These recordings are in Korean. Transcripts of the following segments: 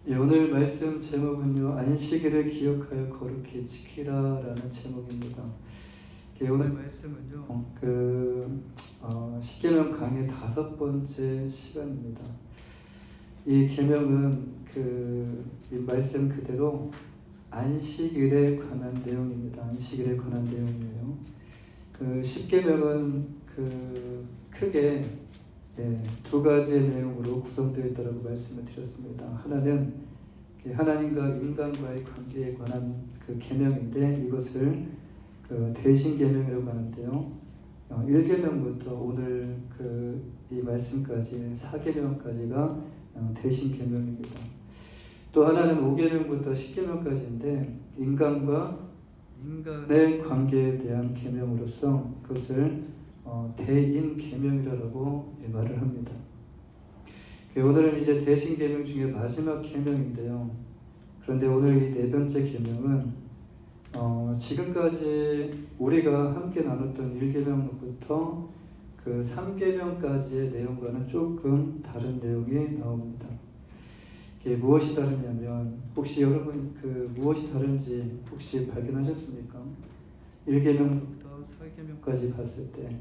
예, 오늘 말씀 제목은요, 안식일을 기억하여 거룩히 지키라라는 제목입니다. 예, 오늘 말씀은요, 십계명 강의 5번째 시간입니다. 이 계명은 이 말씀 그대로 안식일에 관한 내용입니다. 안식일에 관한 내용이에요. 십계명은 크게 두 가지의 내용으로 구성되어 있다고 말씀을 드렸습니다. 하나는 하나님과 인간과의 관계에 관한 계명인데 이것을 대신 계명이라고 하는데요. 1계명부터 오늘 이 말씀까지 4계명까지가 대신 계명입니다. 또 하나는 5계명부터 10계명까지인데 인간과 인간의 관계에 대한 계명으로서 이것을 대인 계명이라고 말을 합니다. 오늘은 이제 대신 계명 중에 마지막 계명인데요. 그런데 오늘 이 4번째 계명은 지금까지 우리가 함께 나눴던 1계명부터 3계명까지의 내용과는 조금 다른 내용이 나옵니다. 이게 무엇이 다르냐면 혹시 여러분 무엇이 다른지 혹시 발견하셨습니까? 1계명부터 4계명까지 봤을 때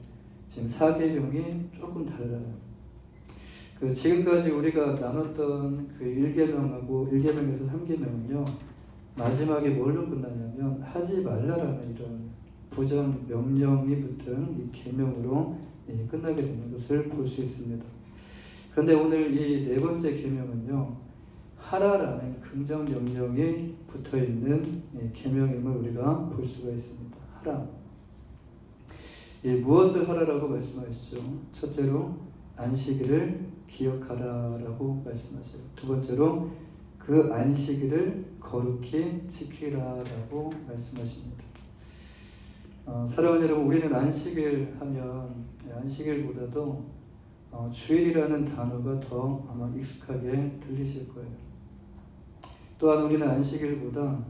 지금 4계명이 조금 달라요. 지금까지 우리가 나눴던 1계명하고 1계명에서 3계명은요, 마지막에 뭘로 끝나냐면 하지 말라라는 이런 부정 명령이 붙은 이 계명으로 끝나게 되는 것을 볼 수 있습니다. 그런데 오늘 이 4번째 계명은요, 하라라는 긍정 명령이 붙어 있는 계명임을 우리가 볼 수가 있습니다. 하라. 무엇을 하라라고 말씀하시죠? 첫째로 안식일을 기억하라라고 말씀하셔요. 두 번째로 그 안식일을 거룩히 지키라라고 말씀하십니다. 사랑하는 여러분, 우리는 안식일 하면 안식일보다도 주일이라는 단어가 더 아마 익숙하게 들리실 거예요. 또한 우리는 안식일보다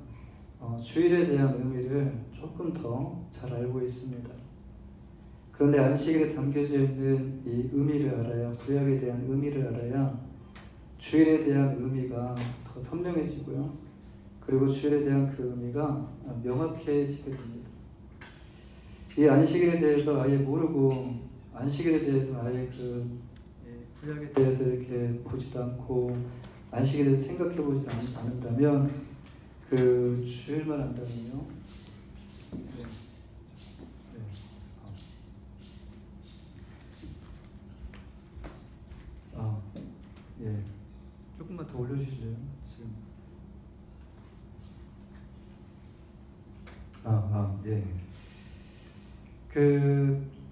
주일에 대한 의미를 조금 더 잘 알고 있습니다. 그런데 안식일에 담겨져 있는 이 의미를 알아야, 구약에 대한 의미를 알아야 주일에 대한 의미가 더 선명해지고요. 그리고 주일에 대한 그 의미가 명확해지게 됩니다. 이 안식일에 대해서 아예 모르고 안식일에 대해서 아예 구약에 대해서 이렇게 보지도 않고 안식일에 대해서 생각해 보지도 않는다면 주일만 한다면요. 조금만 더 올려주실래요? 지금.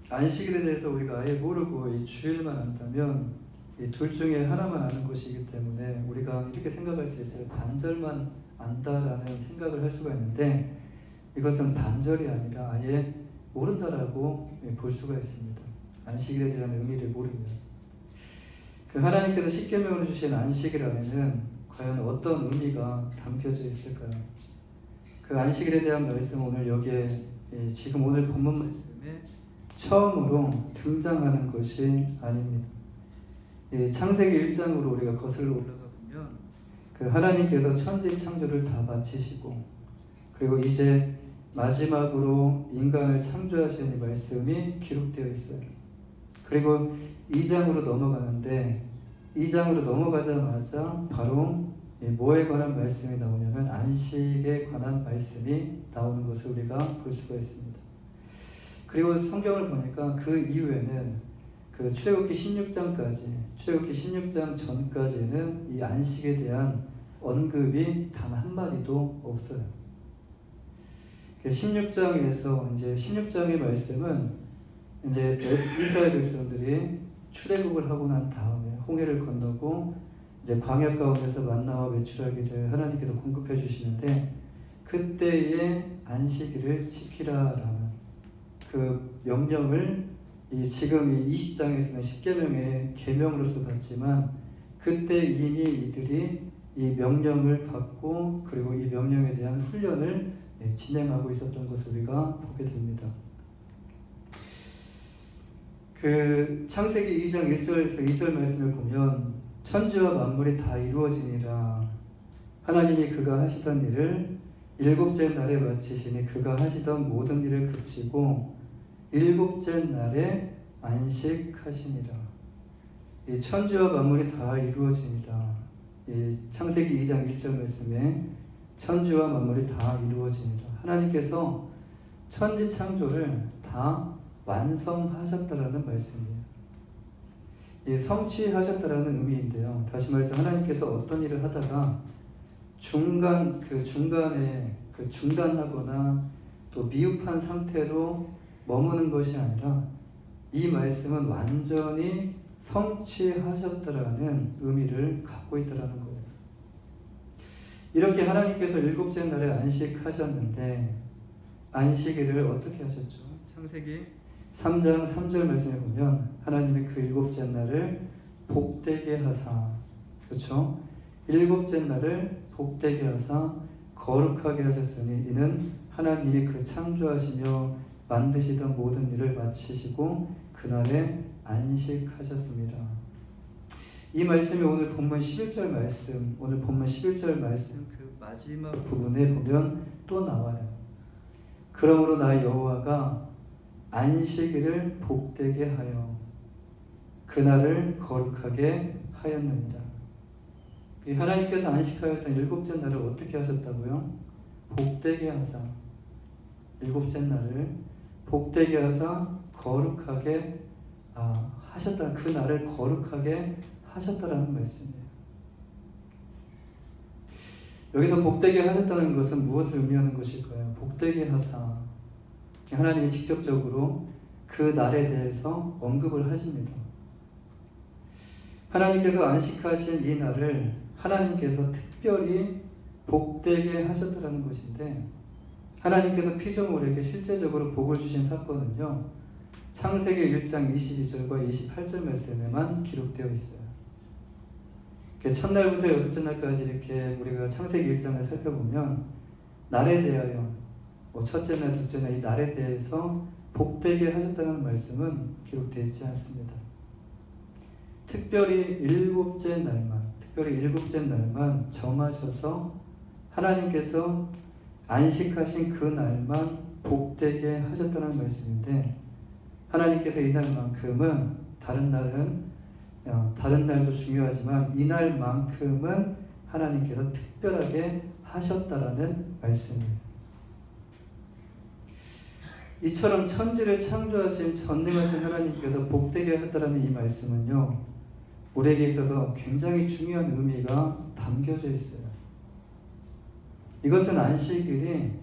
안식일에 대해서 우리가 아예 모르고 이 주일만 안다면 이 둘 중에 하나만 아는 것이기 때문에 우리가 이렇게 생각할 수 있어요. 반절만 안다라는 생각을 할 수가 있는데 이것은 반절이 아니라 아예 모른다라고 볼 수가 있습니다. 안식일에 대한 의미를 모르면. 하나님께서 십계명으로 주신 안식일 안에는 과연 어떤 의미가 담겨져 있을까요? 안식일에 대한 말씀은 오늘 여기에 지금 오늘 본문 말씀에 처음으로 등장하는 것이 아닙니다. 창세기 1장으로 우리가 거슬러 올라가 보면 하나님께서 천지 창조를 다 마치시고 그리고 이제 마지막으로 인간을 창조하시는 말씀이 기록되어 있어요. 그리고 2장으로 넘어가는데 2장으로 넘어가자마자 바로 뭐에 관한 말씀이 나오냐면 안식에 관한 말씀이 나오는 것을 우리가 볼 수가 있습니다. 그리고 성경을 보니까 그 이후에는 출애굽기 16장 전까지는 이 안식에 대한 언급이 단 한마디도 없어요. 16장에서 이제 16장의 말씀은 이제 이스라엘 백성들이 출애굽을 하고 난 다음에 홍해를 건너고 이제 광야 가운데서 만나와 메추라기를 하나님께서 공급해 주시는데 그때의 안식일을 지키라라는 명령을 지금 이 20장에서는 10계명의 계명으로서 받지만 그때 이미 이들이 이 명령을 받고 그리고 이 명령에 대한 훈련을 진행하고 있었던 것을 우리가 보게 됩니다. 창세기 2장 1절에서 2절 말씀을 보면 천지와 만물이 다 이루어지니라 하나님이 그가 하시던 일을 일곱째 날에 마치시니 그가 하시던 모든 일을 그치고 일곱째 날에 안식하시니라. 이 천지와 만물이 다 이루어집니다. 이 창세기 2장 1절 말씀에 천지와 만물이 다 이루어집니다. 하나님께서 천지 창조를 다 완성하셨다라는 말씀이에요. 이 성취하셨다라는 의미인데요. 다시 말해서 하나님께서 어떤 일을 하다가 중간에 중단하거나 또 미흡한 상태로 머무는 것이 아니라 이 말씀은 완전히 성취하셨다라는 의미를 갖고 있다라는 거예요. 이렇게 하나님께서 일곱째 날에 안식하셨는데 안식일을 어떻게 하셨죠? 창세기 3장 3절 말씀에 보면 하나님이 그 일곱째 날을 복되게 하사, 그렇죠? 일곱째 날을 복되게 하사 거룩하게 하셨으니 이는 하나님이 그 창조하시며 만드시던 모든 일을 마치시고 그날에 안식하셨습니다. 이 말씀이 오늘 본문 11절 말씀, 그 마지막 부분에 보면 또 나와요. 그러므로 나 여호와가 안식일을 복되게 하여 그날을 거룩하게 하였느니라. 하나님께서 안식하였던 일곱째 날을 어떻게 하셨다고요? 복되게 하사, 일곱째 날을 복되게 하사 거룩하게 하셨다. 그 날을 거룩하게 하셨다라는 말씀이에요. 여기서 복되게 하셨다는 것은 무엇을 의미하는 것일까요? 복되게 하사, 하나님이 직접적으로 그 날에 대해서 언급을 하십니다. 하나님께서 안식하신 이 날을 하나님께서 특별히 복되게 하셨다는 것인데, 하나님께서 피조물에게 실제적으로 복을 주신 사건은요, 창세기 1장 22절과 28절 말씀에만 기록되어 있어요. 첫날부터 여섯째 날까지 이렇게 우리가 창세기 1장을 살펴보면 날에 대하여 첫째 날, 둘째 날 이 날에 대해서 복되게 하셨다는 말씀은 기록되어 있지 않습니다. 특별히 일곱째 날만 정하셔서 하나님께서 안식하신 그 날만 복되게 하셨다는 말씀인데, 하나님께서 이날만큼은 다른 날도 중요하지만 이날만큼은 하나님께서 특별하게 하셨다라는 말씀이에요. 이처럼 천지를 창조하신 전능하신 하나님께서 복되게 하셨다라는 이 말씀은요, 우리에게 있어서 굉장히 중요한 의미가 담겨져 있어요. 이것은 안식일이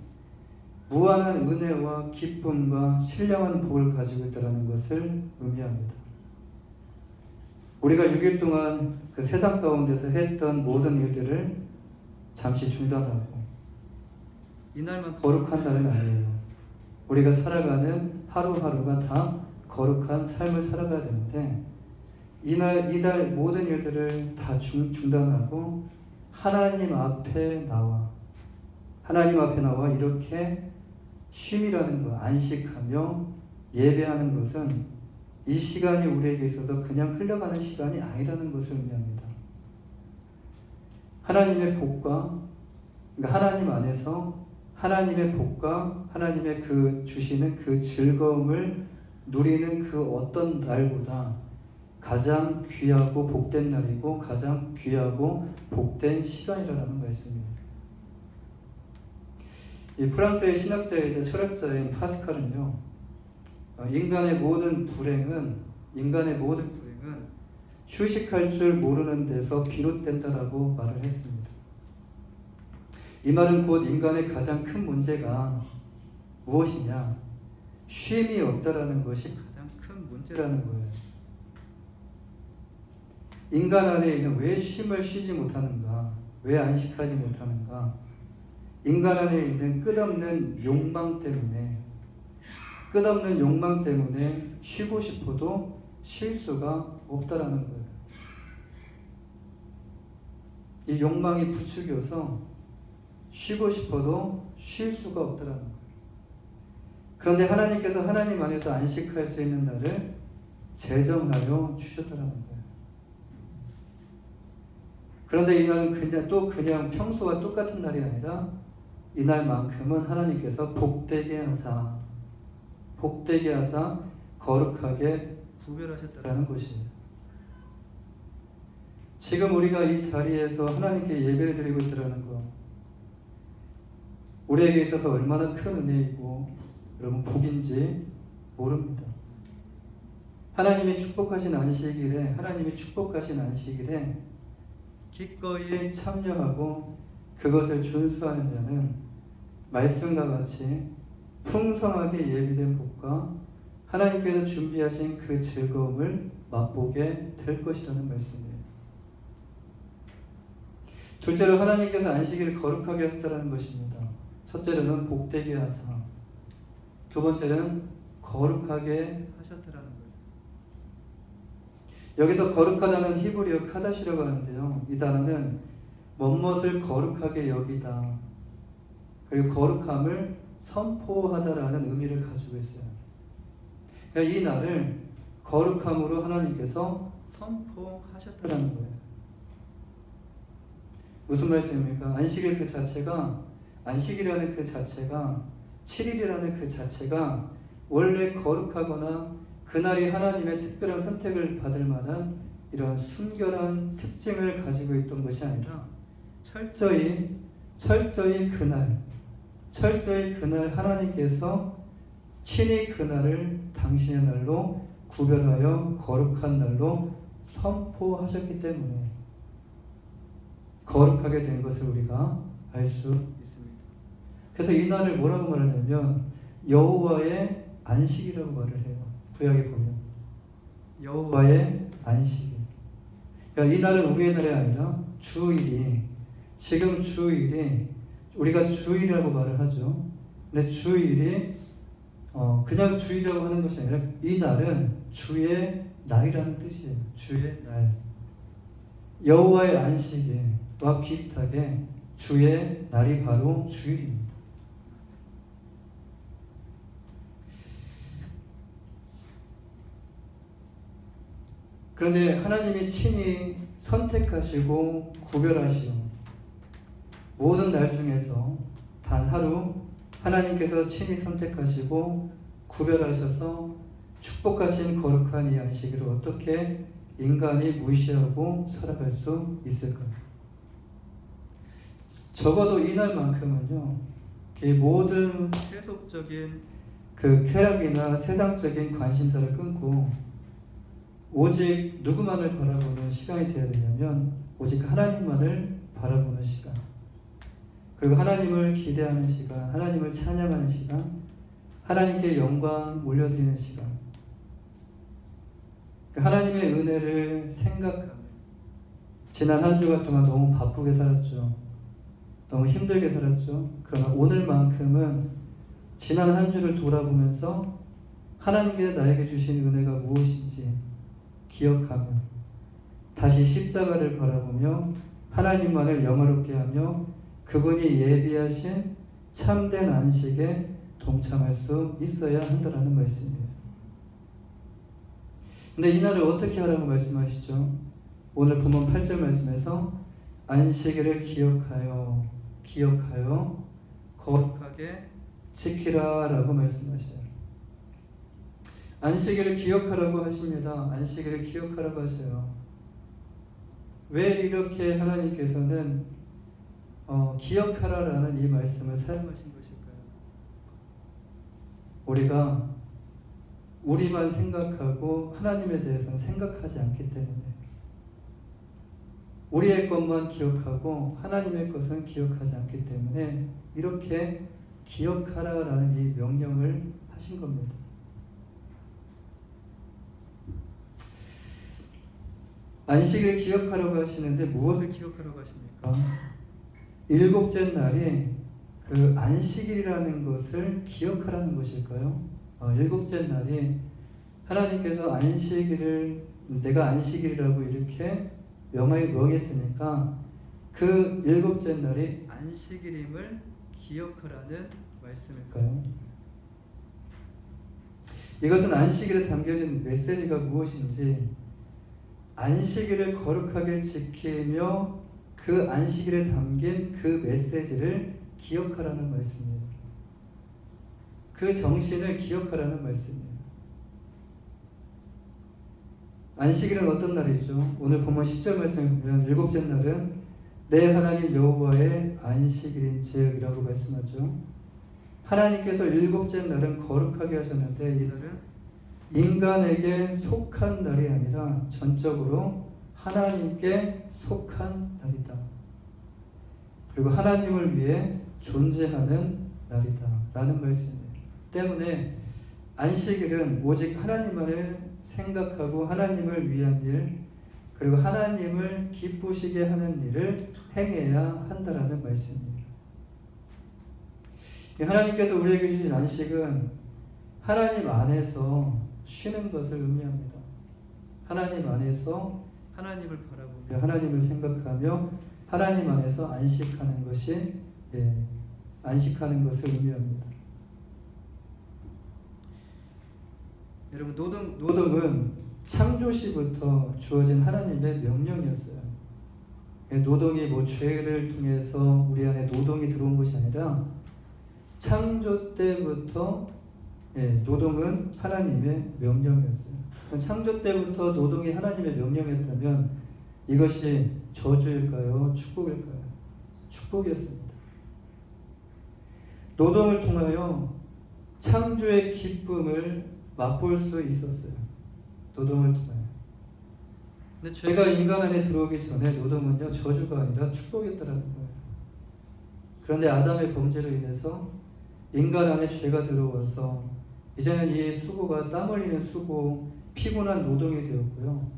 무한한 은혜와 기쁨과 신령한 복을 가지고 있다는 것을 의미합니다. 우리가 6일 동안 그 세상 가운데서 했던 모든 일들을 잠시 중단하고, 이날만 거룩한 날은 아니에요. 우리가 살아가는 하루하루가 다 거룩한 삶을 살아가야 되는데, 이날 모든 일들을 다 중단하고 하나님 앞에 나와 이렇게 쉼이라는 것, 안식하며 예배하는 것은 이 시간이 우리에게 있어서 그냥 흘러가는 시간이 아니라는 것을 의미합니다. 하나님의 복과, 그러니까 하나님 안에서 하나님의 복과 하나님의 그 주시는 그 즐거움을 누리는 그 어떤 날보다 가장 귀하고 복된 날이고 가장 귀하고 복된 시간이라는 말씀이에요. 이 프랑스의 신학자이자 철학자인 파스칼은요, 인간의 모든 불행은 휴식할 줄 모르는 데서 비롯된다라고 말을 했습니다. 이 말은 곧 인간의 가장 큰 문제가 무엇이냐? 쉼이 없다라는 것이 가장 큰 문제라는 거예요. 인간 안에 있는 왜 쉼을 쉬지 못하는가? 왜 안식하지 못하는가? 인간 안에 있는 끝없는 욕망 때문에 쉬고 싶어도 쉴 수가 없다라는 거예요. 이 욕망이 부추겨서 쉬고 싶어도 쉴 수가 없다라는 거예요. 그런데 하나님께서 하나님 안에서 안식할 수 있는 날을 제정하여 주셨다라는 거예요. 그런데 이날은 그냥 평소와 똑같은 날이 아니라 이날만큼은 하나님께서 복되게 하사 거룩하게 구별하셨다라는 것이에요. 지금 우리가 이 자리에서 하나님께 예배를 드리고 있다는 것, 우리에게 있어서 얼마나 큰 은혜이고 여러분 복인지 모릅니다. 하나님이 축복하신 안식일에 기꺼이 참여하고 그것을 준수하는 자는 말씀과 같이 풍성하게 예비된 복과 하나님께서 준비하신 그 즐거움을 맛보게 될 것이라는 말씀이에요. 둘째로 하나님께서 안식일을 거룩하게 하셨다는 것입니다. 첫째로는 복되게 하사, 두 번째는 거룩하게 하셨다는 거예요. 여기서 거룩하다는 히브리어 카다시라고 하는데요. 이 단어는 무엇을 거룩하게 여기다, 그리고 거룩함을 선포하다라는 의미를 가지고 있어요. 그러니까 이 날을 거룩함으로 하나님께서 선포하셨다는 거예요. 무슨 말씀입니까? 안식이라는 그 자체가 7일이라는 그 자체가 원래 거룩하거나 그날이 하나님의 특별한 선택을 받을 만한 이런 순결한 특징을 가지고 있던 것이 아니라 철저히 그날 하나님께서 친히 그날을 당신의 날로 구별하여 거룩한 날로 선포하셨기 때문에 거룩하게 된 것을 우리가 알 수 있습니다. 그래서 이 날을 뭐라고 말하냐면 여호와의 안식이라고 말을 해요. 구약에 보면 여호와의 안식일. 그러니까 이 날은 우리의 날이 아니라 지금 주일이 우리가 주일이라고 말을 하죠. 근데 주일이 그냥 주일이라고 하는 것이 아니라 이 날은 주의 날이라는 뜻이에요. 주의 날. 여호와의 안식일과 비슷하게 주의 날이 바로 주일입니다. 그런데 하나님이 친히 선택하시고 구별하시오. 모든 날 중에서 단 하루 하나님께서 친히 선택하시고 구별하셔서 축복하신 거룩한 이 안식일을 어떻게 인간이 무시하고 살아갈 수 있을까요? 적어도 이날만큼은요, 모든 세속적인 그 쾌락이나 세상적인 관심사를 끊고 오직 누구만을 바라보는 시간이 되어야 되냐면 오직 하나님만을 바라보는 시간, 그리고 하나님을 기대하는 시간, 하나님을 찬양하는 시간, 하나님께 영광 올려드리는 시간, 하나님의 은혜를 생각하며 지난 한 주간 동안 너무 바쁘게 살았죠. 너무 힘들게 살았죠. 그러나 오늘만큼은 지난 한 주를 돌아보면서 하나님께서 나에게 주신 은혜가 무엇인지 기억하며 다시 십자가를 바라보며 하나님만을 영화롭게 하며 그분이 예비하신 참된 안식에 동참할 수 있어야 한다는 말씀이에요. 근데 이 날을 어떻게 하라고 말씀하시죠? 오늘 본문 8절 말씀에서 안식일을 기억하여 거룩하게 지키라 라고 말씀하셔요. 안식일을 기억하라고 하십니다. 안식일을 기억하라고 하세요. 왜 이렇게 하나님께서는 기억하라라는 이 말씀을 사용하신 것일까요? 우리가 우리만 생각하고 하나님에 대해서는 생각하지 않기 때문에, 우리의 것만 기억하고 하나님의 것은 기억하지 않기 때문에 이렇게 기억하라라는 이 명령을 하신 겁니다. 안식일을 기억하라고 하시는데 무엇을 기억하라고 하십니까? 일곱째 날이 그 안식일이라는 것을 기억하라는 것일까요? 일곱째 날이 하나님께서 안식일을 내가 안식일이라고 이렇게 명했으니까 그 일곱째 날이 안식일임을 기억하라는 말씀일까요? 이것은 안식일에 담겨진 메시지가 무엇인지, 안식일을 거룩하게 지키며 그 안식일에 담긴 그 메시지를 기억하라는 말씀이에요. 그 정신을 기억하라는 말씀이에요. 안식일은 어떤 날이죠? 오늘 본문 10절 말씀을 보면 일곱째 날은 내 하나님 여호와의 안식일인지라고 말씀하죠. 하나님께서 일곱째 날은 거룩하게 하셨는데 이 날은 인간에게 속한 날이 아니라 전적으로 하나님께 속한 날이다. 그리고 하나님을 위해 존재하는 날이다 라는 말씀이에요. 때문에 안식일은 오직 하나님만을 생각하고 하나님을 위한 일, 그리고 하나님을 기쁘시게 하는 일을 행해야 한다라는 말씀입니다. 하나님께서 우리에게 주신 안식은 하나님 안에서 쉬는 것을 의미합니다. 하나님 안에서 하나님을 바라보며 하나님을 생각하며 하나님 안에서 안식하는 것이 안식하는 것을 의미합니다. 여러분 노동은 창조시부터 주어진 하나님의 명령이었어요. 노동이 뭐 죄를 통해서 우리 안에 노동이 들어온 것이 아니라 창조 때부터 노동은 하나님의 명령이었어요. 창조 때부터 노동이 하나님의 명령이었다면 이것이 저주일까요? 축복일까요? 축복이었습니다. 노동을 통하여 창조의 기쁨을 맛볼 수 있었어요. 노동을 통하여. 근데 죄가 인간 안에 들어오기 전에 노동은요 저주가 아니라 축복이었다라는 거예요. 그런데 아담의 범죄로 인해서 인간 안에 죄가 들어와서 이제는 이 수고가 땀 흘리는 수고, 피곤한 노동이 되었고요.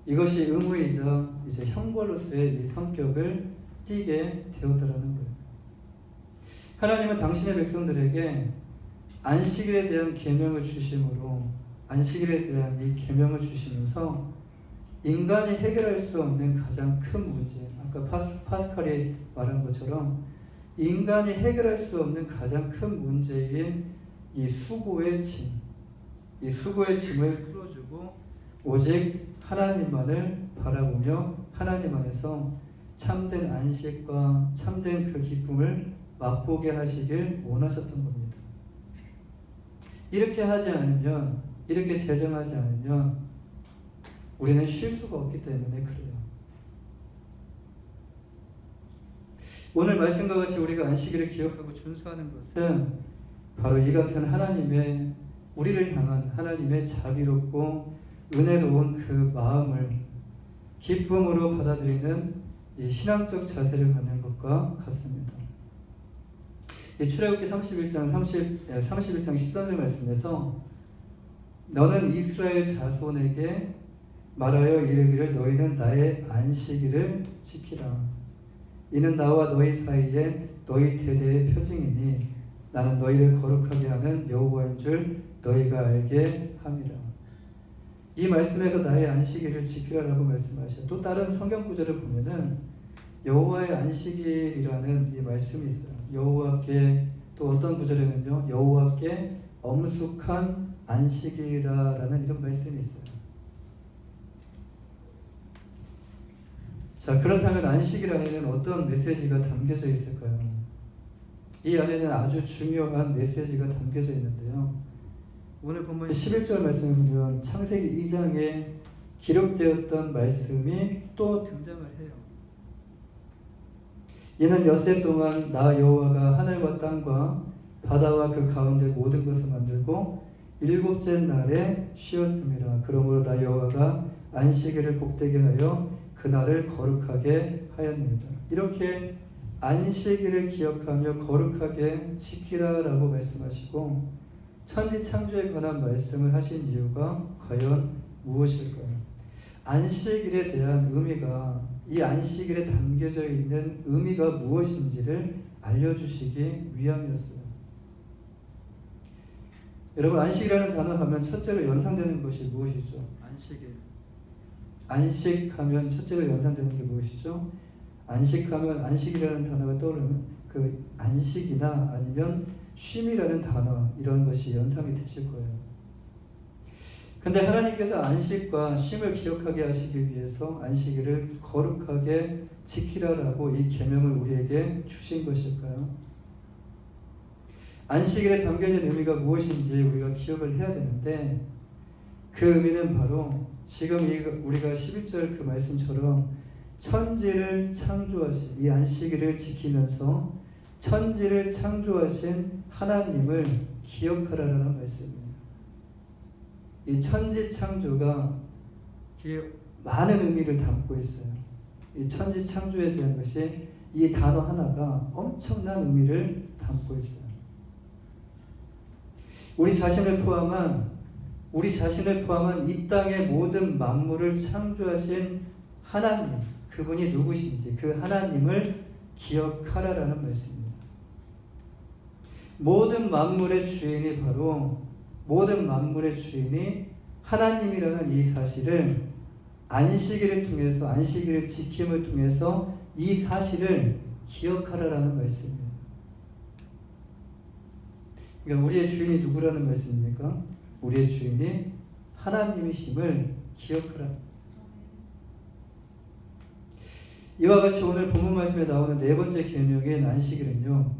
이것이 의무이자 이제 형벌로서의 이 성격을 띠게 되었다라는 거예요. 하나님은 당신의 백성들에게 안식일에 대한 계명을 주심으로 안식일에 대한 이 계명을 주시면서 인간이 해결할 수 없는 가장 큰 문제, 아까 파스칼이 말한 것처럼 인간이 해결할 수 없는 가장 큰 문제인 이 수고의 짐, 이 수고의 짐을 풀어주고 오직 하나님만을 바라보며 하나님 안에서 참된 안식과 참된 그 기쁨을 맛보게 하시길 원하셨던 겁니다. 이렇게 하지 않으면, 이렇게 제정하지 않으면 우리는 쉴 수가 없기 때문에 그래요. 오늘 말씀과 같이 우리가 안식일을 기억하고 준수하는 것은 바로 이 같은 하나님의, 우리를 향한 하나님의 자비롭고 은혜로운 그 마음을 기쁨으로 받아들이는 이 신앙적 자세를 갖는 것과 같습니다. 이 출애굽기 31장 13절 말씀에서 너는 이스라엘 자손에게 말하여 이르기를 너희는 나의 안식일을 지키라. 이는 나와 너희 사이에 너희 대대의 표징이니 나는 너희를 거룩하게 하는 여호와인 줄 너희가 알게 함이라. 이 말씀에서 나의 안식일을 지키라라고 말씀하셔요. 또 다른 성경 구절을 보면은 여호와의 안식일이라는 이 말씀이 있어요. 여호와께, 또 어떤 구절에는요 여호와께 엄숙한 안식이라라는 이런 말씀이 있어요. 자, 그렇다면 안식일 안에는 어떤 메시지가 담겨져 있을까요? 이 안에는 아주 중요한 메시지가 담겨져 있는데요. 오늘 본문 11절 말씀을 보면 창세기 2장에 기록되었던 말씀이 또 등장을 해요. 이는 엿새 동안 나 여호와가 하늘과 땅과 바다와 그 가운데 모든 것을 만들고 일곱째 날에 쉬었습니다. 그러므로 나 여호와가 안식일을 복되게 하여 그날을 거룩하게 하였느니라. 이렇게 안식일을 기억하며 거룩하게 지키라라고 말씀하시고 천지 창조에 관한 말씀을 하신 이유가 과연 무엇일까요? 안식일에 대한 의미가, 이 안식일에 담겨져 있는 의미가 무엇인지를 알려주시기 위함이었어요. 여러분, 안식이라는 단어 하면 첫째로 연상되는 것이 무엇이죠? 안식일. 안식하면 첫째로 연상되는 게 무엇이죠? 안식하면, 안식이라는 단어가 떠오르면 그 안식이나 아니면 쉼이라는 단어, 이런 것이 연상이 되실 거예요. 근데 하나님께서 안식과 쉼을 기억하게 하시기 위해서 안식일을 거룩하게 지키라라고 이 계명을 우리에게 주신 것일까요? 안식일에 담겨진 의미가 무엇인지 우리가 기억을 해야 되는데, 그 의미는 바로 지금 우리가 11절 그 말씀처럼 천지를 창조하신, 이 안식일을 지키면서 천지를 창조하신 하나님을 기억하라라는 말씀입니다. 이 천지 창조가 많은 의미를 담고 있어요. 이 천지 창조에 대한 것이, 이 단어 하나가 엄청난 의미를 담고 있어요. 우리 자신을 포함한 이 땅의 모든 만물을 창조하신 하나님, 그분이 누구신지 그 하나님을 기억하라라는 말씀입니다. 모든 만물의 주인이 하나님이라는 이 사실을 안식일을 통해서, 안식일을 지킴을 통해서 이 사실을 기억하라라는 말씀입니다. 그러니까 우리의 주인이 누구라는 말씀입니까? 우리의 주인이 하나님이심을 기억하라. 이와 같이 오늘 본문 말씀에 나오는 네 번째 계명인 안식일은요,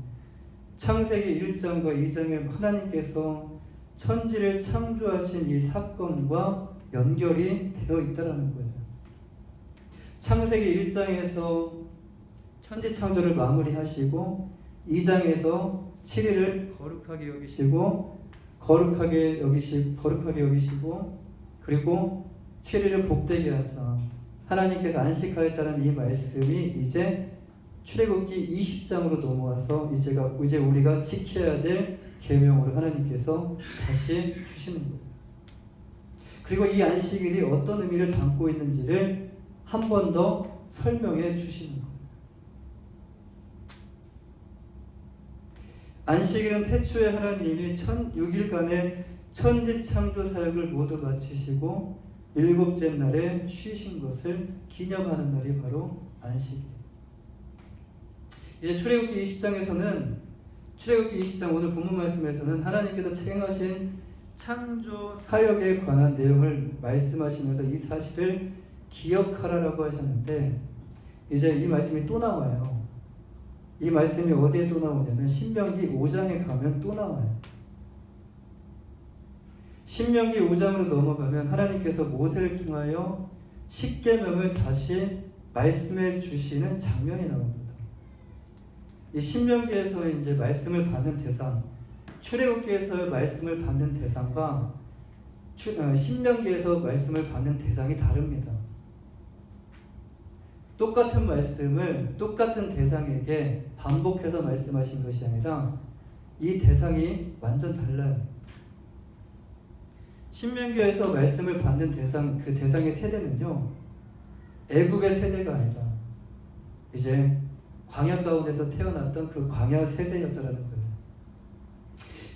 창세기 1장과 2장에 하나님께서 천지를 창조하신 이 사건과 연결이 되어 있다는 거예요. 창세기 1장에서 천지 창조를 마무리하시고 2장에서 7일을 거룩하게 여기시고 그리고 7일을 복되게 하사 하나님께서 안식하였다는 이 말씀이 이제 출애굽기 20장으로 넘어와서 이제 우리가 지켜야 될 계명으로 하나님께서 다시 주시는 거예요. 그리고 이 안식일이 어떤 의미를 담고 있는지를 한 번 더 설명해 주시는 거예요. 안식일은 태초에 하나님이 6일간의 천지 창조 사역을 모두 마치시고 7째 날에 쉬신 것을 기념하는 날이 바로 안식일. 이제 출애굽기 20장 오늘 본문 말씀에서는 하나님께서 책임하신 창조 사역에 관한 내용을 말씀하시면서 이 사실을 기억하라라고 하셨는데, 이제 이 말씀이 또 나와요. 이 말씀이 어디에 또 나오냐면 신명기 5장에 가면 또 나와요. 신명기 5장으로 넘어가면 하나님께서 모세를 통하여 십계명을 다시 말씀해 주시는 장면이 나옵니다. 이 신명기에서 이제 말씀을 받는 대상, 출애굽기에서 말씀을 받는 대상과 신명기에서 말씀을 받는 대상이 다릅니다. 똑같은 말씀을 똑같은 대상에게 반복해서 말씀하신 것이 아니라 이 대상이 완전 달라요. 신명기에서 말씀을 받는 대상, 그 대상의 세대는요, 애굽의 세대가 아니라 이제 광야 가운데서 태어났던 그 광야 세대였다라는 거예요.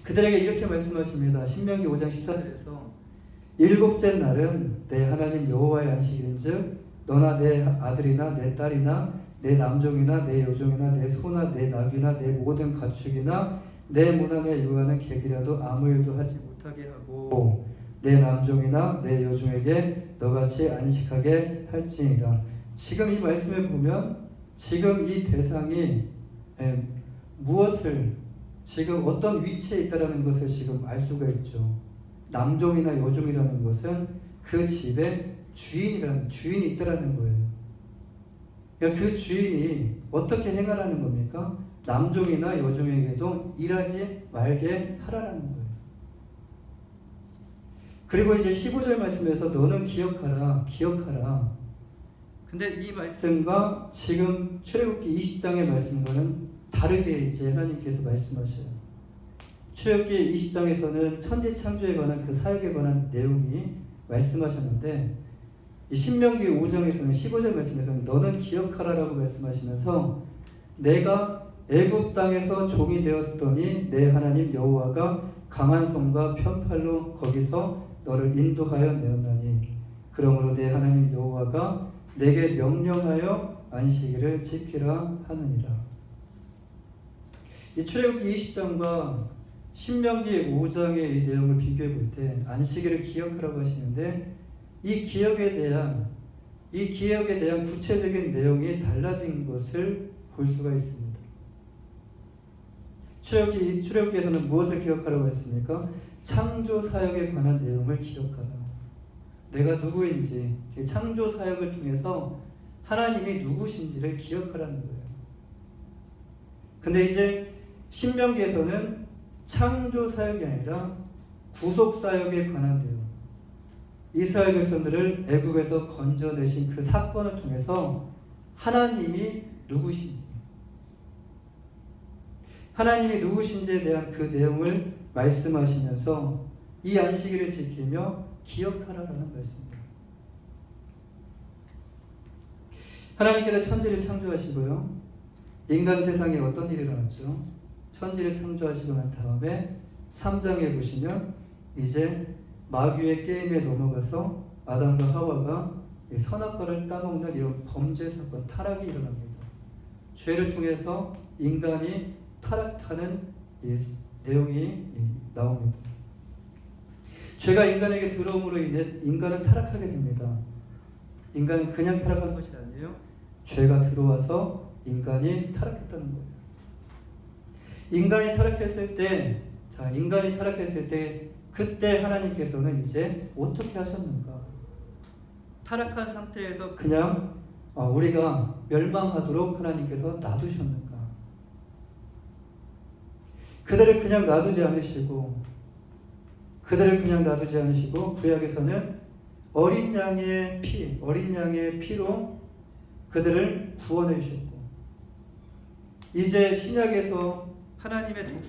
그들에게 이렇게 말씀하십니다. 신명기 5장 14절에서 7째 날은 내 하나님 여호와의 안식일인즉 너나 내 아들이나 내 딸이나 내 남종이나 내 여종이나 내 소나 내 나귀나 내 모든 가축이나 내 문안에 유하는 객이라도 아무 일도 하지 못하게 하고 내 남종이나 내 여종에게 너같이 안식하게 할지니라. 지금 이 말씀을 보면 지금 이 대상이 무엇을, 지금 어떤 위치에 있다라는 것을 지금 알 수가 있죠. 남종이나 여종이라는 것은 그 집에 주인이 있다라는 거예요. 그러니까 그 주인이 어떻게 행하라는 겁니까? 남종이나 여종에게도 일하지 말게 하라는 거예요. 그리고 이제 15절 말씀에서 너는 기억하라. 근데 이 말씀과 지금 출애굽기 20장의 말씀과는 다르게 이제 하나님께서 말씀하셔요. 출애굽기 20장에서는 천지 창조에 관한 그 사역에 관한 내용이 말씀하셨는데, 이 신명기 5장에서는 15절 말씀에서는 너는 기억하라라고 말씀하시면서 내가 애굽 땅에서 종이 되었더니 내 하나님 여호와가 강한 손과 편팔로 거기서 너를 인도하여 내었나니 그러므로 내 하나님 여호와가 내게 명령하여 안식일을 지키라 하느니라. 이 출애굽기 20장과 신명기 5장의 이 내용을 비교해 볼 때 안식일을 기억하라고 하시는데 이 기억에 대한 구체적인 내용이 달라진 것을 볼 수가 있습니다. 출애굽기에서는 무엇을 기억하라고 했습니까? 창조 사역에 관한 내용을 기억하라. 내가 누구인지, 창조 사역을 통해서 하나님이 누구신지를 기억하라는 거예요. 근데 이제 신명기에서는 창조 사역이 아니라 구속 사역에 관한 내용, 이스라엘 백성들을 애굽에서 건져내신 그 사건을 통해서 하나님이 누구신지, 하나님이 누구신지에 대한 그 내용을 말씀하시면서 이 안식일을 지키며 기억하라라는 말씀입니다. 하나님께서 천지를 창조하시고요, 인간 세상에 어떤 일이 일어났죠? 천지를 창조하시고 난 다음에 3장에 보시면 이제 마귀의 게임에 넘어가서 아담과 하와가 선악과를 따먹는 이런 범죄 사건, 타락이 일어납니다. 죄를 통해서 인간이 타락하는 이 내용이 나옵니다. 죄가 인간에게 들어옴으로 인해 인간은 타락하게 됩니다. 인간은 그냥 타락한 것이 아니에요. 죄가 들어와서 인간이 타락했다는 거예요. 인간이 타락했을 때 그때 하나님께서는 이제 어떻게 하셨는가? 타락한 상태에서 그냥 우리가 멸망하도록 하나님께서 놔두셨는가? 그들을 그냥 놔두지 않으시고 구약에서는 어린 양의 피로 그들을 구원해 주셨고, 이제 신약에서 하나님의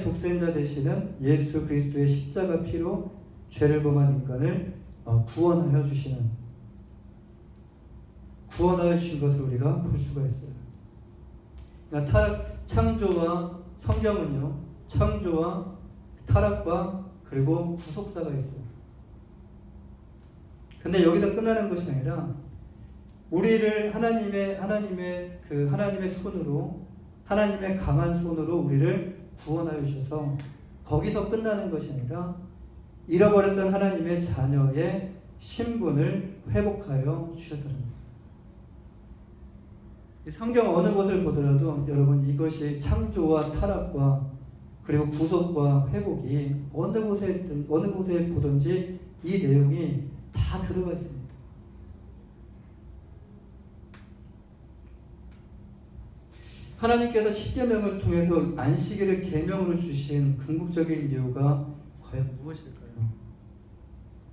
독생자 되시는 예수 그리스도의 십자가 피로 죄를 범한 인간을 구원하여 주신 것을 우리가 볼 수가 있어요. 성경은요, 창조와 타락과 그리고 구속사가 있어요. 근데 여기서 끝나는 것이 아니라 우리를 하나님의 손으로, 하나님의 강한 손으로 우리를 구원하여 주셔서 거기서 끝나는 것이 아니라 잃어버렸던 하나님의 자녀의 신분을 회복하여 주셨다는 겁니다. 성경 어느 곳을 보더라도 여러분, 이것이 창조와 타락과 그리고 구속과 회복이 어느 곳에 보든지 이 내용이 다 들어가 있습니다. 하나님께서 십계명을 통해서 안식일을 계명으로 주신 궁극적인 이유가 과연 무엇일까요?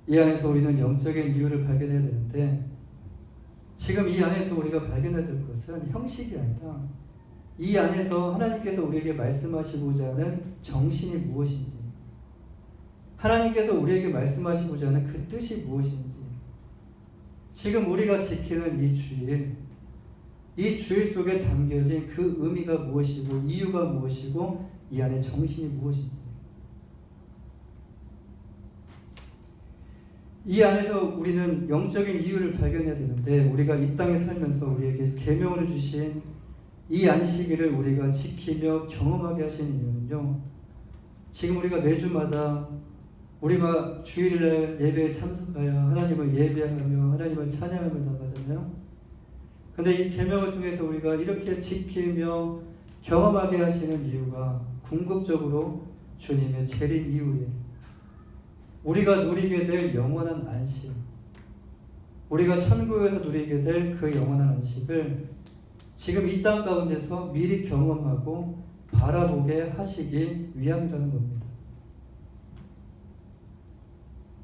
이 안에서 우리는 영적인 이유를 발견해야 되는데, 지금 이 안에서 우리가 발견해야 될 것은 형식이 아니라 이 안에서 하나님께서 우리에게 말씀하시고자 하는 정신이 무엇인지, 하나님께서 우리에게 말씀하시고자 하는 그 뜻이 무엇인지, 지금 우리가 지키는 이 주일 속에 담겨진 그 의미가 무엇이고 이유가 무엇이고 이 안에 정신이 무엇인지, 이 안에서 우리는 영적인 이유를 발견해야 되는데, 우리가 이 땅에 살면서 우리에게 계명으로 주신 이 안식일을 우리가 지키며 경험하게 하시는 이유는요, 지금 우리가 매주마다 우리가 주일날 예배에 참석하여 하나님을 예배하며 하나님을 찬양하며 나가잖아요. 근데 이 계명을 통해서 우리가 이렇게 지키며 경험하게 하시는 이유가 궁극적으로 주님의 재림 이후에 우리가 누리게 될 영원한 안식, 우리가 천국에서 누리게 될 그 영원한 안식을 지금 이 땅 가운데서 미리 경험하고 바라보게 하시기 위함이라는 겁니다.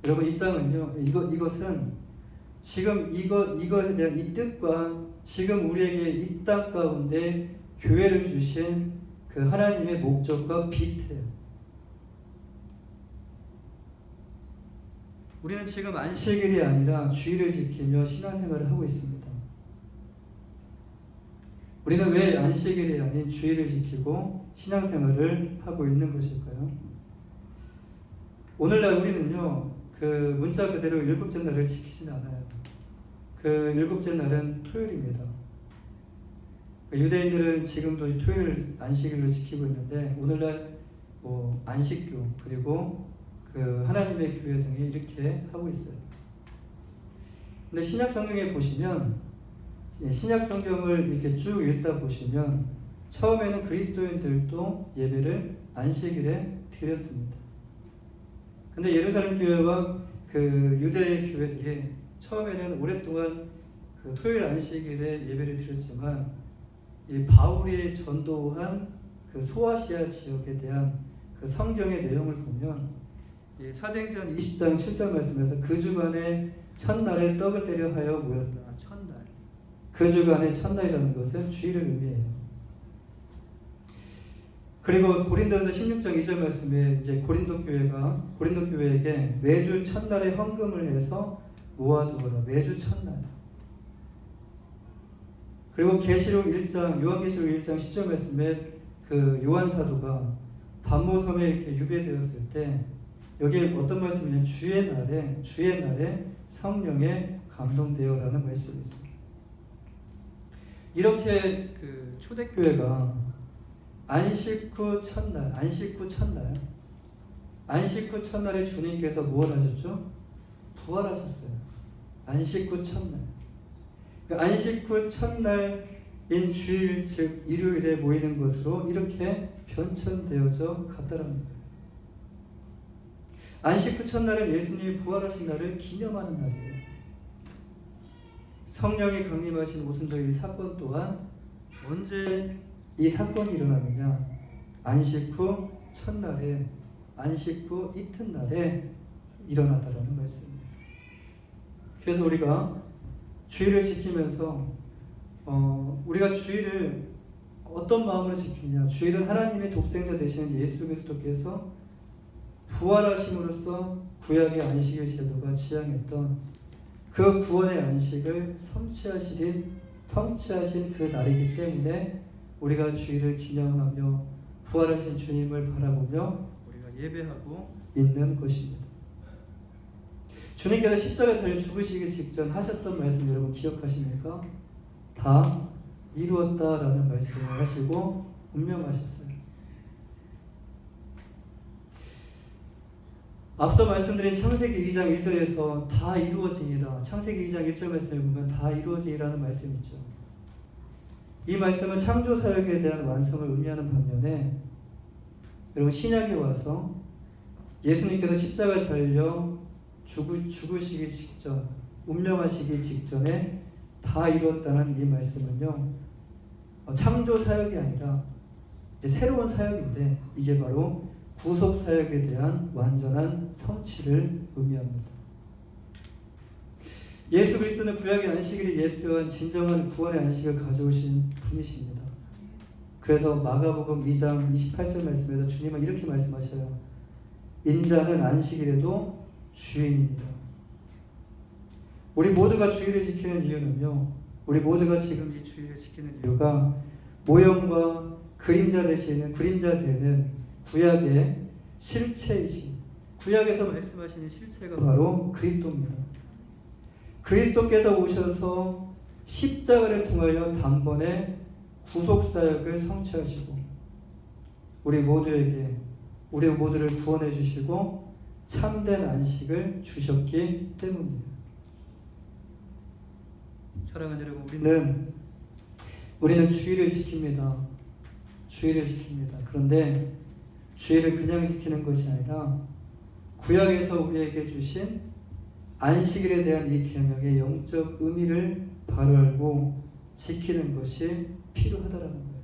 여러분, 이 땅은요, 이것은 지금 이것에 대한 이 뜻과 지금 우리에게 이 땅 가운데 교회를 주신 그 하나님의 목적과 비슷해요. 우리는 지금 안식일이 아니라 주일을 지키며 신앙생활을 하고 있습니다. 우리는 왜 안식일이 아닌 주일을 지키고 신앙생활을 하고 있는 것일까요? 오늘날 우리는요, 그 문자 그대로 일곱째 날을 지키진 않아요. 그 일곱째 날은 토요일입니다. 유대인들은 지금도 토요일을 안식일로 지키고 있는데, 오늘날 뭐 안식교 그리고 그 하나님의 교회 등이 이렇게 하고 있어요. 근데 신약 성경에 보시면 신약 성경을 이렇게 쭉 읽다 보시면 처음에는 그리스도인들도 예배를 안식일에 드렸습니다. 근데 예루살렘 교회와 그 유대의 교회들이 처음에는 오랫동안 그 토요일 안식일에 예배를 드렸지만 이 바울이 전도한 그 소아시아 지역에 대한 그 성경의 내용을 보면 이 사도행전 20장 7절 말씀에서 그 주간에 첫날에 떡을 때려 하여 모였다. 첫날. 그 주간에 첫날이라는 것은 주일을 의미해요. 그리고 고린도전서 16장 2절 말씀에 이제 고린도 교회에게 매주 첫날에 헌금을 해서 모아두어라. 매주 첫날. 그리고 요한계시록 1장 10절 말씀에 그 요한 사도가 반모섬에 이렇게 유배되었을 때 여기에 어떤 말씀이냐면 주의 날에 성령에 감동되어라는 말씀이 있어요. 이렇게 그 초대교회가 안식 후 첫날에 주님께서 무엇 하셨죠? 부활하셨어요. 안식 후 첫날. 그 안식 후 첫날인 주일 즉 일요일에 모이는 것으로 이렇게 변천되어져 갔다라는 거예요. 안식 후 첫날은 예수님이 부활하신 날을 기념하는 날이에요. 성령이 강림하신 오순절 이 사건 또한 언제 이 사건이 일어나느냐? 안식 후 첫날에, 안식 후 이튿날에 일어났다라는 말씀입니다. 그래서 우리가 주일을 지키면서 우리가 주일을 어떤 마음으로 지키냐? 주일은 하나님의 독생자 되시는 예수 그리스도께서 부활하심으로써 구약의 안식일 제도가 지향했던 그 구원의 안식을 성취하신 그 날이기 때문에 우리가 주일을 기념하며 부활하신 주님을 바라보며 우리가 예배하고 있는 것입니다. 주님께서 십자가에 달려 죽으시기 직전 하셨던 말씀 여러분 기억하십니까? 다 이루었다라는 말씀을 하시고 운명하셨어요. 앞서 말씀드린 창세기 2장 1절에서 다 이루어지니라, 창세기 2장 1절 말씀을 보면 다 이루어지니라는 말씀이 있죠. 이 말씀은 창조 사역에 대한 완성을 의미하는 반면에 여러분 신약에 와서 예수님께서 십자가에 달려 죽으시기 직전, 운명하시기 직전에 다 이루었다는 이 말씀은요, 창조 사역이 아니라 이제 새로운 사역인데 이게 바로 구속 사역에 대한 완전한 성취를 의미합니다. 예수 그리스도는 구약의 안식일이 예표한 진정한 구원의 안식을 가져오신 분이십니다. 그래서 마가복음 2장 28절 말씀에서 주님은 이렇게 말씀하셔요. 인자는 안식일에도 주인입니다. 우리 모두가 주일을 지키는 이유는요, 우리 모두가 지금 이 주일을 지키는 이유가 모형과 그림자 되는 구약의 실체이신, 구약에서 말씀하시는 실체가 바로 그리스도입니다. 그리스도께서 오셔서 십자가를 통하여 단번에 구속사역을 성취하시고 우리 모두를 구원해 주시고 참된 안식을 주셨기 때문입니다. 사랑하는 여러분, 우리는 주일을 지킵니다. 그런데 주일을 그냥 지키는 것이 아니라 구약에서 우리에게 주신 안식일에 대한 이 계명의 영적 의미를 바로 알고 지키는 것이 필요하다라는 거예요.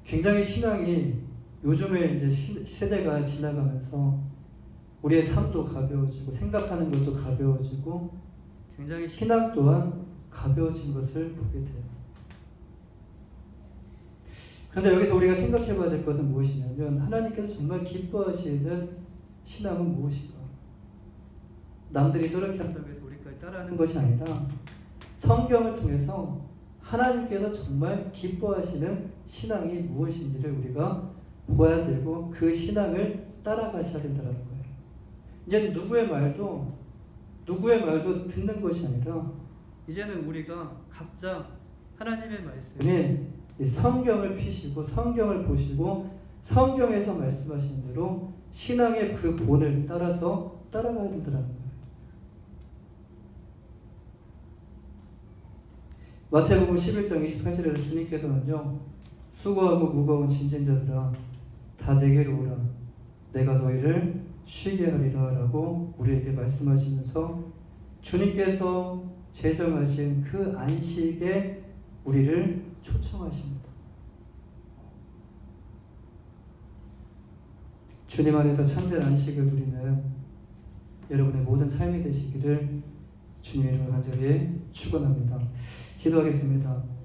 굉장히 신앙이 요즘에 이제 세대가 지나가면서 우리의 삶도 가벼워지고 생각하는 것도 가벼워지고 굉장히 신앙 또한 가벼워진 것을 보게 돼요. 그런데 여기서 우리가 생각해 봐야 될 것은 무엇이냐면 하나님께서 정말 기뻐하시는 신앙은 무엇인가? 남들이 저렇게 한다고 해서 우리까지 따라하는 것이 아니라 성경을 통해서 하나님께서 정말 기뻐하시는 신앙이 무엇인지를 우리가 보아야 되고 그 신앙을 따라가셔야 된다는 거예요. 이제는 누구의 말도 듣는 것이 아니라 이제는 우리가 각자 하나님의 말씀에 이 성경을 피시고 성경을 보시고 성경에서 말씀하시는 대로 신앙의 그 본을 따라서 따라가야 된다는 거예요. 마태복음 11장 28절에서 주님께서는요, 수고하고 무거운 짐진 자들아 다 내게로 오라 내가 너희를 쉬게 하리라 라고 우리에게 말씀하시면서 주님께서 제정하신 그 안식에 우리를 초청하십니다. 주님 안에서 참된 안식을 누리는 여러분의 모든 삶이 되시기를 주님의 이름으로 간절히 축원합니다. 기도하겠습니다.